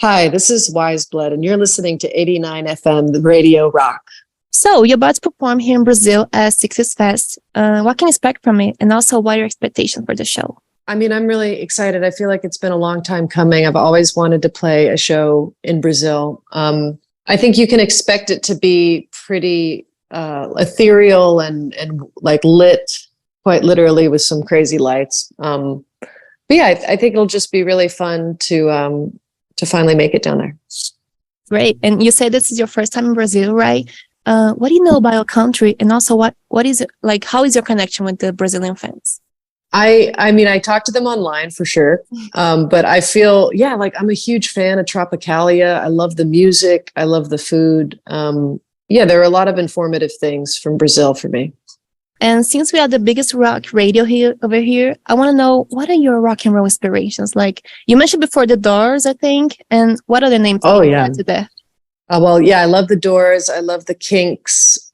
Hi, this is Weyes Blood, and you're listening to 89 FM, the Radio Rock. So, you're about to perform here in Brazil at Success Fest. What can you expect from it? And also, what are your expectations for the show? I mean, I'm really excited. I feel like it's been a long time coming. I've always wanted to play a show in Brazil. I think you can expect it to be pretty ethereal and like lit, quite literally, with some crazy lights. But yeah, I think it'll just be really fun to finally make it down there. Great. And you said this is your first time in Brazil, right? What do you know about your country? And also what is it like? How is your connection with the Brazilian fans? I mean, I talk to them online for sure. But I feel, like I'm a huge fan of Tropicalia. I love the music. I love the food. There are a lot of informative things from Brazil for me. And since we are the biggest rock radio over here, I want to know, what are your rock and roll inspirations? Like you mentioned before, the Doors, I think. And what other names to that? I love the Doors. I love the Kinks.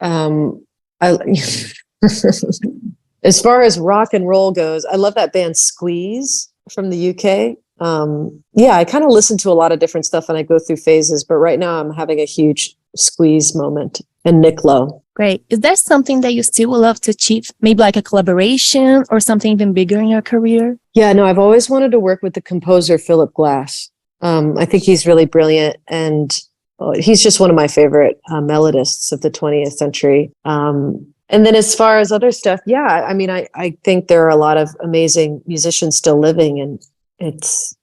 As far as rock and roll goes, I love that band Squeeze from the UK. I kind of listen to a lot of different stuff and I go through phases, but right now I'm having a huge Squeeze moment, and Nick Lowe. Great. Is there something that you still would love to achieve? Maybe like a collaboration or something even bigger in your career? Yeah, no, I've always wanted to work with the composer, Philip Glass. I think he's really brilliant, and he's just one of my favorite melodists of the 20th century. And then as far as other stuff, I think there are a lot of amazing musicians still living, and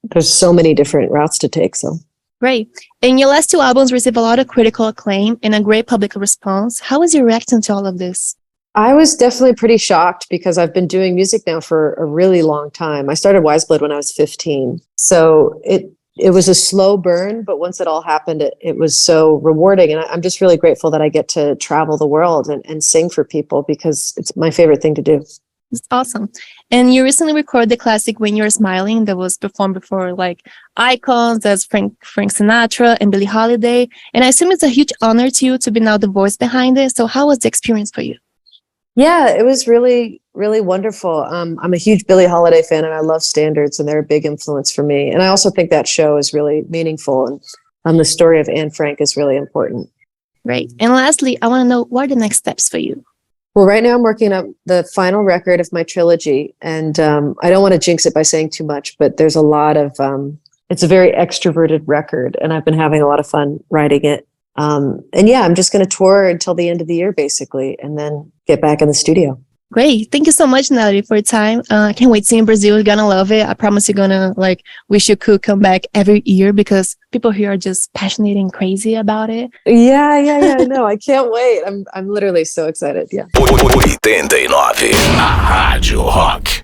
there's so many different routes to take. So great. And your last two albums received a lot of critical acclaim and a great public response. How was your reaction to all of this? I was definitely pretty shocked because I've been doing music now for a really long time. I started Weyes Blood when I was 15. So it was a slow burn, but once it all happened, it was so rewarding. And I'm just really grateful that I get to travel the world and sing for people, because it's my favorite thing to do. It's awesome. And you recently recorded the classic When You're Smiling that was performed before like icons as Frank Sinatra and Billie Holiday. And I assume it's a huge honor to you to be now the voice behind it. So how was the experience for you? Yeah, it was really, really wonderful. I'm a huge Billie Holiday fan, and I love standards, and they're a big influence for me. And I also think that show is really meaningful, and the story of Anne Frank is really important. Great. And lastly, I want to know, what are the next steps for you? Well, right now I'm working on the final record of my trilogy, and I don't want to jinx it by saying too much, but there's a lot of, it's a very extroverted record, and I've been having a lot of fun writing it. I'm just going to tour until the end of the year, basically, and then get back in the studio. Great. Thank you so much, Natalie, for your time. I can't wait to see you in Brazil. You're going to love it. I promise you're going to wish you could come back every year, because people here are just passionate and crazy about it. Yeah. No, I can't wait. I'm literally so excited. Yeah. 89, a Rádio Rock.